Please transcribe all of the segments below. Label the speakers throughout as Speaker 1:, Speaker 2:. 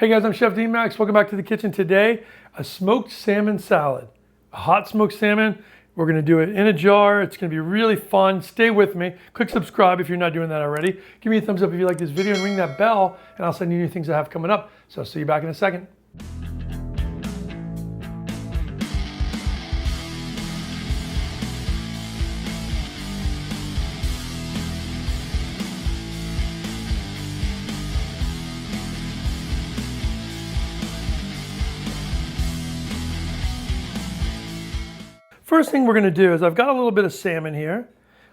Speaker 1: Hey guys, I'm Chef D-Max. Welcome back to the kitchen. Today, a smoked salmon salad. A hot smoked salmon. We're gonna do it in a jar. It's gonna be really fun. Stay with me. Click subscribe if you're not doing that already. Give me a thumbs up if you like this video and ring that bell and I'll send you new things I have coming up. So I'll see you back in a second. First thing we're going to do is I've got a little bit of salmon here,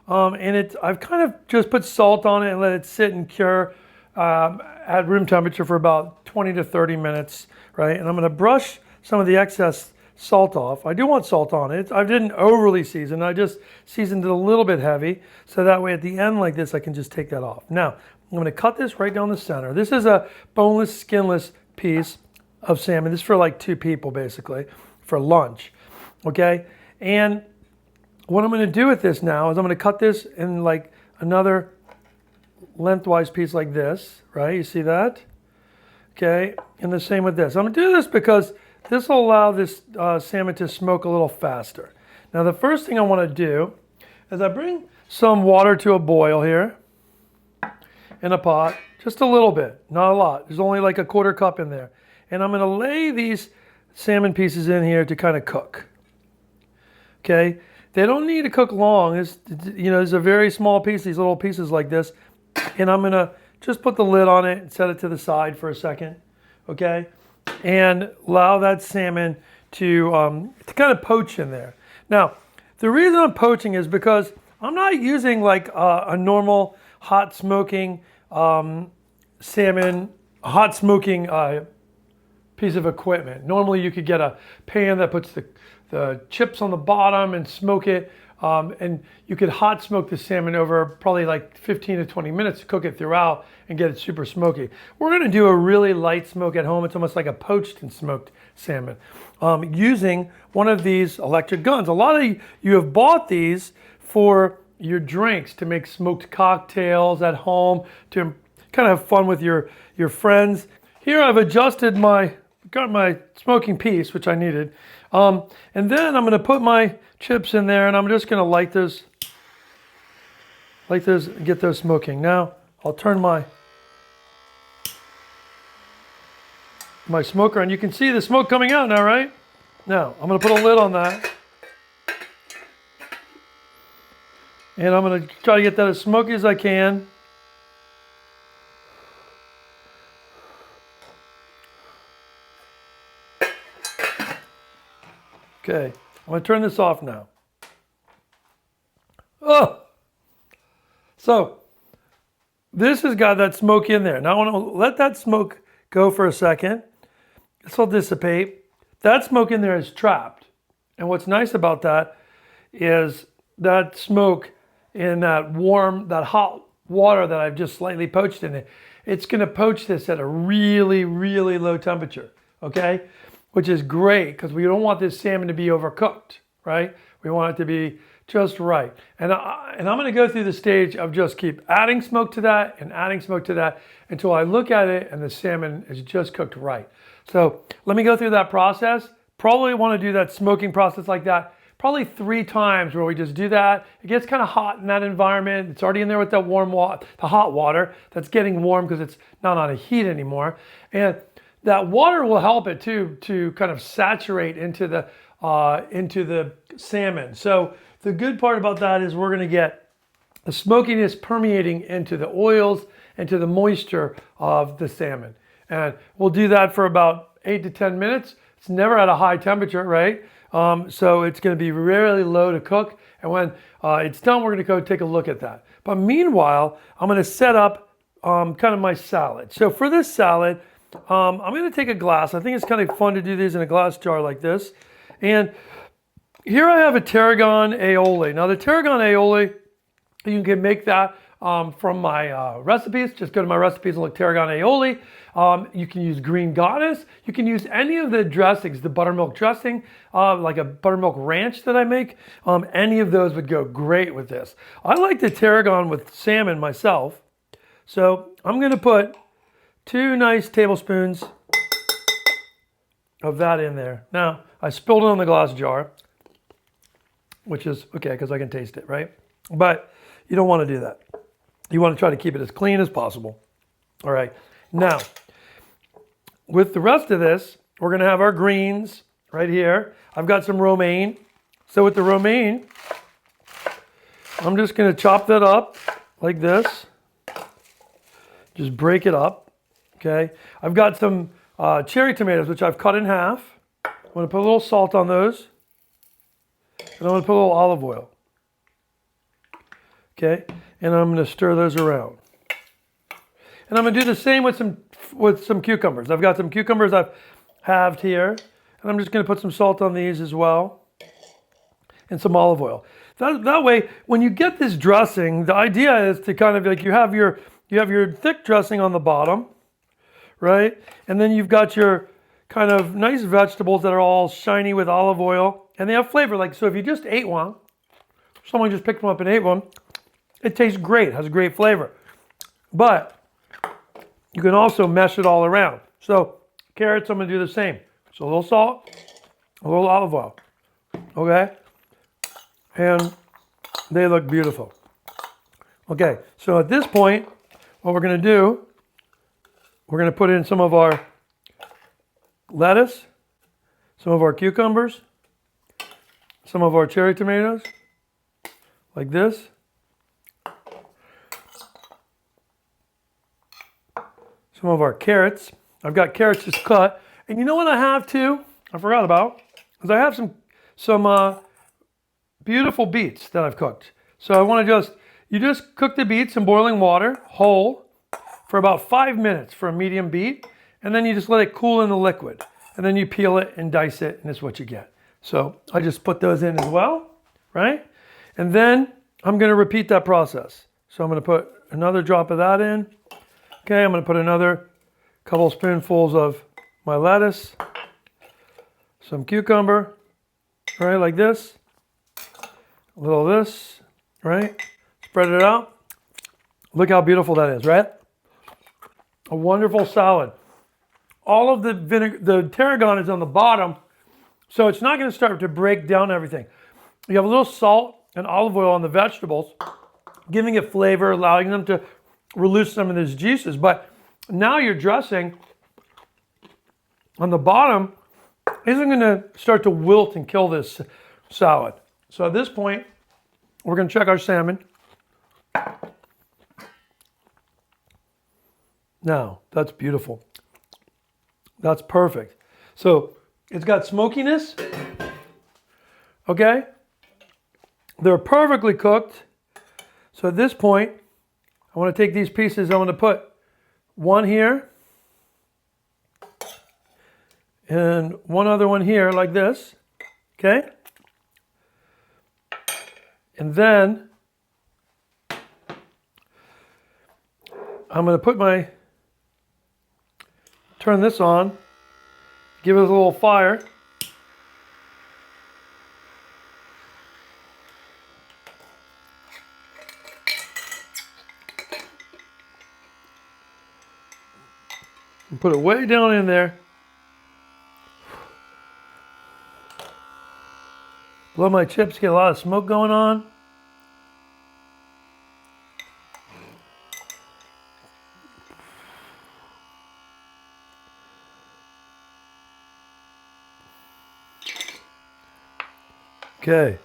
Speaker 1: and I've kind of just put salt on it and let it sit and cure at room temperature for about 20 to 30 minutes, right? And I'm going to brush some of the excess salt off. I do want salt on it. I didn't overly season. I just seasoned it a little bit heavy, so that way at the end like this I can just take that off. Now I'm going to cut this right down the center. This is a boneless, skinless piece of salmon. This is for like 2 people basically for lunch, okay? And what I'm going to do with this now is I'm going to cut this in like another lengthwise piece like this, right? You see that? Okay, and the same with this. I'm going to do this because this will allow this salmon to smoke a little faster. Now the first thing I want to do is I bring some water to a boil here in a pot, just a little bit, not a lot. There's only like a 1/4 cup in there. And I'm going to lay these salmon pieces in here to kind of cook. Okay, they don't need to cook long. There's a very small piece, these little pieces like this. And I'm gonna just put the lid on it and set it to the side for a second, okay? And allow that salmon to kind of poach in there. Now, the reason I'm poaching is because I'm not using like a normal hot smoking salmon, hot smoking piece of equipment. Normally you could get a pan that puts the chips on the bottom and smoke it, and you could hot smoke the salmon over probably like 15 to 20 minutes to cook it throughout and get it super smoky. We're going to do a really light smoke at home. It's almost like a poached and smoked salmon using one of these electric guns. A lot of you have bought these for your drinks, to make smoked cocktails at home, to kind of have fun with your friends. Here I've adjusted got my smoking piece, which I needed. And then I'm going to put my chips in there and I'm just going to light those and get those smoking. Now I'll turn my smoker on. You can see the smoke coming out now, right? Now I'm going to put a lid on that. And I'm going to try to get that as smoky as I can. Okay, I'm going to turn this off now. Oh! So, this has got that smoke in there. Now I want to let that smoke go for a second. This will dissipate. That smoke in there is trapped. And what's nice about that is that smoke in that hot water that I've just slightly poached in it, it's going to poach this at a really, really low temperature, okay? Which is great because we don't want this salmon to be overcooked, right? We want it to be just right. And I'm going to go through the stage of just keep adding smoke to that and adding smoke to that until I look at it and the salmon is just cooked right. So let me go through that process. Probably want to do that smoking process like that probably 3 times, where we just do that. It gets kind of hot in that environment. It's already in there with that warm water, the hot water that's getting warm because it's not on a heat anymore. And that water will help it to kind of saturate into the salmon. So the good part about that is we're going to get the smokiness permeating into the oils, into the moisture of the salmon. And we'll do that for about 8 to 10 minutes. It's never at a high temperature, right? So it's going to be really low to cook. And when it's done, we're going to go take a look at that. But meanwhile, I'm going to set up kind of my salad. So for this salad, I'm going to take a glass. I think it's kind of fun to do these in a glass jar like this. And here I have a tarragon aioli. Now the tarragon aioli, you can make that from my recipes. Just go to my recipes and look tarragon aioli. You can use green goddess. You can use any of the dressings, the buttermilk dressing, like a buttermilk ranch that I make. Any of those would go great with this. I like the tarragon with salmon myself. So I'm going to put 2 nice tablespoons of that in there. Now, I spilled it on the glass jar, which is okay because I can taste it, right? But you don't want to do that. You want to try to keep it as clean as possible. All right. Now, with the rest of this, we're going to have our greens right here. I've got some romaine. So with the romaine, I'm just going to chop that up like this. Just break it up. Okay. I've got some cherry tomatoes, which I've cut in half. I'm going to put a little salt on those. And I'm going to put a little olive oil. Okay. And I'm going to stir those around. And I'm going to do the same with some cucumbers. I've got some cucumbers I've halved here. And I'm just going to put some salt on these as well. And some olive oil. That way, when you get this dressing, the idea is to kind of like you have your thick dressing on the bottom, right? And then you've got your kind of nice vegetables that are all shiny with olive oil. And they have flavor. Like, so if you just ate one, someone just picked one up and ate one, it tastes great, has a great flavor. But you can also mesh it all around. So carrots, I'm going to do the same. So a little salt, a little olive oil, okay? And they look beautiful. Okay, so at this point, what we're going to do, we're going to put in some of our lettuce, some of our cucumbers, some of our cherry tomatoes, like this. Some of our carrots. I've got carrots just cut. And you know what I have too? I forgot about. Is I have some beautiful beets that I've cooked. So I want to you just cook the beets in boiling water, whole, for about 5 minutes for a medium beet. And then you just let it cool in the liquid. And then you peel it and dice it, and that's what you get. So I just put those in as well, right? And then I'm going to repeat that process. So I'm going to put another drop of that in. Okay, I'm going to put another couple spoonfuls of my lettuce, some cucumber, right, like this. A little of this, right? Spread it out. Look how beautiful that is, right? A wonderful salad. All of the tarragon is on the bottom, so it's not going to start to break down everything. You have a little salt and olive oil on the vegetables, giving it flavor, allowing them to release some of those juices. But now your dressing on the bottom isn't going to start to wilt and kill this salad. So at this point, we're going to check our salmon. Now, that's beautiful. That's perfect. So it's got smokiness. Okay? They're perfectly cooked. So at this point, I want to take these pieces, I'm going to put one here and one other one here like this, okay? And then I'm going to turn this on, give it a little fire. And put it way down in there. Blow my chips, get a lot of smoke going on. Okay.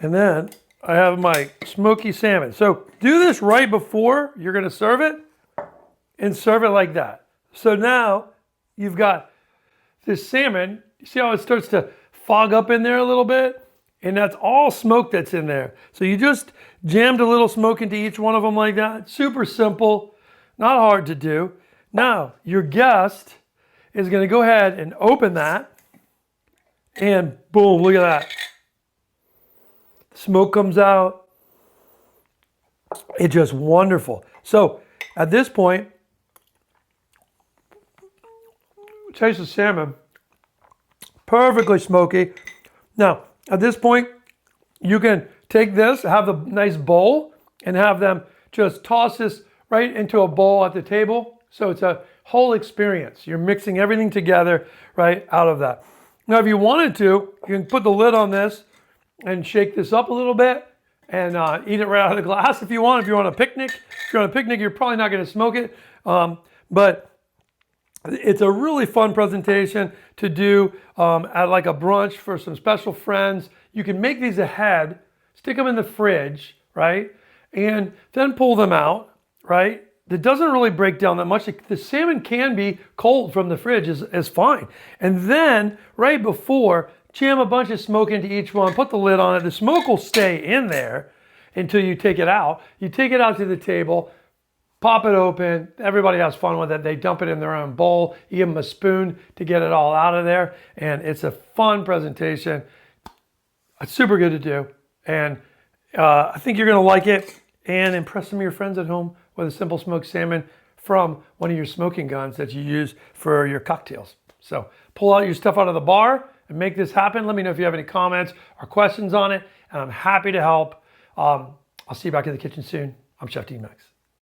Speaker 1: And then I have my smoky salmon. So do this right before you're going to serve it. And serve it like that. So now you've got this salmon. You see how it starts to fog up in there a little bit? And that's all smoke that's in there. So you just jammed a little smoke into each one of them like that. Super simple, not hard to do. Now, your guest is going to go ahead and open that. And boom, look at that. Smoke comes out. It's just wonderful. So at this point, taste the salmon, perfectly smoky. Now, at this point, you can take this, have a nice bowl, and have them just toss this right into a bowl at the table. So it's a whole experience. You're mixing everything together right out of that. Now, if you wanted to, you can put the lid on this and shake this up a little bit and eat it right out of the glass if you want. If you're on a picnic, you're probably not going to smoke it. But it's a really fun presentation to do at like a brunch for some special friends. You can make these ahead, stick them in the fridge, right? And then pull them out, right? It doesn't really break down that much. The salmon can be cold from the fridge is fine. And then right before, jam a bunch of smoke into each one, put the lid on it. The smoke will stay in there until you take it out. You take it out to the table, pop it open. Everybody has fun with it. They dump it in their own bowl. You give them a spoon to get it all out of there. And it's a fun presentation. It's super good to do. And I think you're going to like it and impress some of your friends at home with a simple smoked salmon from one of your smoking guns that you use for your cocktails. So pull out your stuff out of the bar and make this happen. Let me know if you have any comments or questions on it, and I'm happy to help. I'll see you back in the kitchen soon. I'm Chef D-Max.